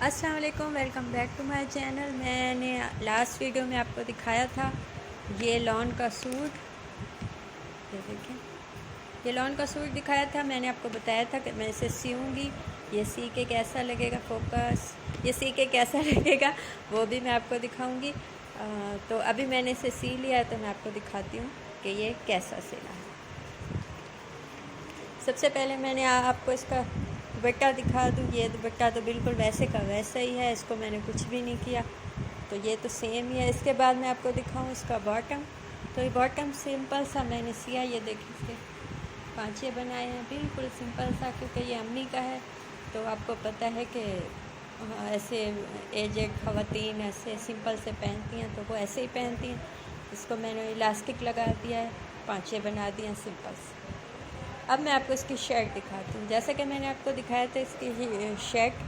अस्सलाम वालेकुम, welcome back to my channel. मैंने लास्ट वीडियो में आपको दिखाया था ये लॉन का सूट। ये देखें, ये लॉन का सूट दिखाया था। मैंने आपको बताया था कि मैं इसे सीऊँगी। ये सी के कैसा लगेगा, फोकस, ये सी के कैसा लगेगा वो भी मैं आपको दिखाऊंगी। तो अभी मैंने इसे सी लिया है तो मैं आपको दिखाती हूँ कि ये कैसा सिला है। सबसे पहले मैंने आपको इसका दुपट्टा दिखा दूँ। ये दुपट्टा तो बिल्कुल वैसे का वैसा ही है, इसको मैंने कुछ भी नहीं किया, तो ये तो सेम ही है। इसके बाद मैं आपको दिखाऊँ इसका बॉटम। तो ये बॉटम सिंपल सा मैंने सिया। ये देखिए, इसके पाँचे बनाए हैं, बिल्कुल सिंपल सा, क्योंकि ये अम्मी का है। तो आपको पता है कि ऐसे एजेड ख़वातीन ऐसे सिंपल से पहनती हैं, तो वो ऐसे ही पहनती हैं। इसको मैंने इलास्टिक लगा दिया है, पाँचे बना दिए हैं सिंपल से। अब मैं आपको इसकी शर्ट दिखाती हूँ। जैसा कि मैंने आपको दिखाया था, इसकी शर्ट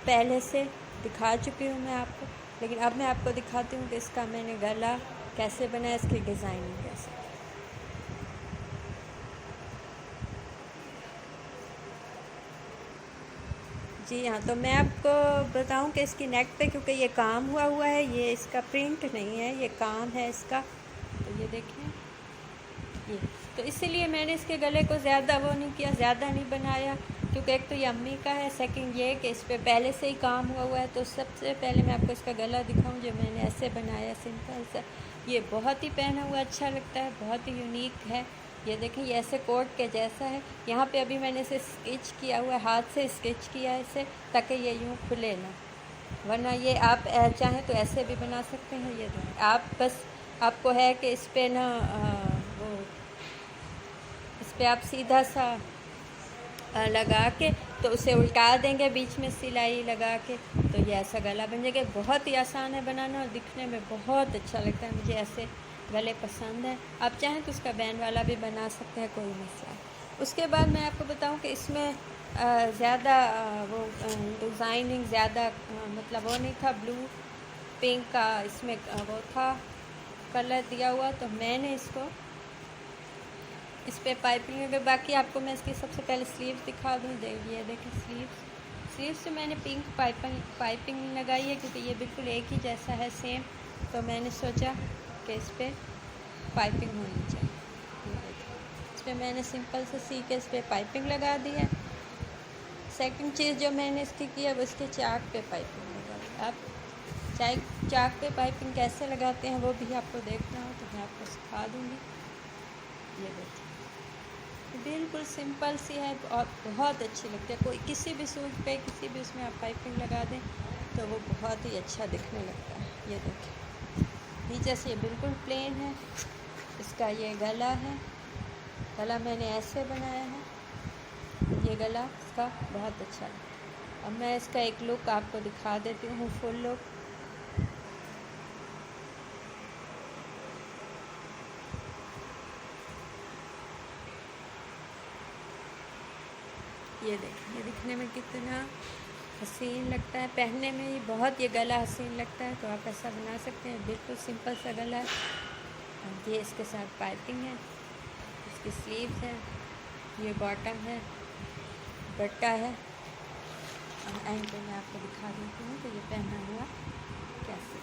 पहले से दिखा चुकी हूँ मैं आपको, लेकिन अब मैं आपको दिखाती हूँ कि इसका मैंने गला कैसे बनाया, इसकी डिज़ाइनिंग कैसे। जी हाँ, तो मैं आपको बताऊँ कि इसकी नेक पे, क्योंकि ये काम हुआ है, ये इसका प्रिंट नहीं है, ये काम है इसका। तो ये देखें, ये तो इसीलिए मैंने इसके गले को ज़्यादा वो नहीं किया, ज़्यादा नहीं बनाया, क्योंकि एक तो ये अम्मी का है, सेकंड ये कि इस पर पहले से ही काम हुआ है। तो सबसे पहले मैं आपको इसका गला दिखाऊं जो मैंने ऐसे बनाया, सिंपल सा। ये बहुत ही पहना हुआ अच्छा लगता है, बहुत ही यूनिक है। ये देखें, ये ऐसे कोट के जैसा है। यहाँ पे अभी मैंने इसे स्टिच किया हुआ है, हाथ से स्टिच किया है इसे, ताकि ये यूँ खुले ना, वरना ये आप चाहें तो ऐसे भी बना सकते हैं। ये देखें, आप बस आपको है कि इस पर ना वो इस पर आप सीधा सा लगा के तो उसे उल्टा देंगे बीच में सिलाई लगा के, तो ये ऐसा गला बन जाएगा। बहुत ही आसान है बनाना और दिखने में बहुत अच्छा लगता है। मुझे ऐसे गले पसंद है। आप चाहें तो उसका बैन वाला भी बना सकते हैं, कोई मसला। उसके बाद मैं आपको बताऊं कि इसमें ज़्यादा वो डिज़ाइनिंग ज़्यादा मतलब वो नहीं था। ब्लू पिंक का इसमें वो था कलर दिया हुआ, तो मैंने इसको इस पर पाइपिंग अगर बाकी आपको मैं इसकी सबसे पहले स्लीव्स दिखा दूँ। ये देखिए, स्लीव्स से मैंने पिंक पाइपिंग लगाई है, क्योंकि ये बिल्कुल एक ही जैसा है, सेम। तो मैंने सोचा कि इस पर पाइपिंग होनी चाहिए। इस पर मैंने सिंपल से सी के इस पर पाइपिंग लगा दी है। सेकंड चीज़ जो मैंने इसकी की है वो इसके चाक पे पाइपिंग लगा। आप चाक पे पाइपिंग कैसे लगाते हैं वो भी आपको देखना हो तो मैं आपको सिखा दूँगी। ये देखिए, बिल्कुल सिंपल सी है और बहुत अच्छी लगती है। कोई किसी भी सूट पे, किसी भी उसमें आप पाइपिंग लगा दें तो वो बहुत ही अच्छा दिखने लगता है। ये देखिए, नीचे से ये बिल्कुल प्लेन है। इसका ये गला है, गला मैंने ऐसे बनाया है। ये गला इसका बहुत अच्छा है। अब मैं इसका एक लुक आपको दिखा देती हूँ, फुल लुक। ये देखिए, ये दिखने में कितना हसीन लगता है, पहनने में ही बहुत ये गला हसीन लगता है। तो आप ऐसा बना सकते हैं, बिल्कुल सिंपल सा गला है। और ये इसके साथ पाइपिंग है, इसकी स्लीव्स है, ये बॉटम है, दुपट्टा है। और एंड पे मैं आपको दिखा देती हूँ कि ये पहना हुआ कैसे।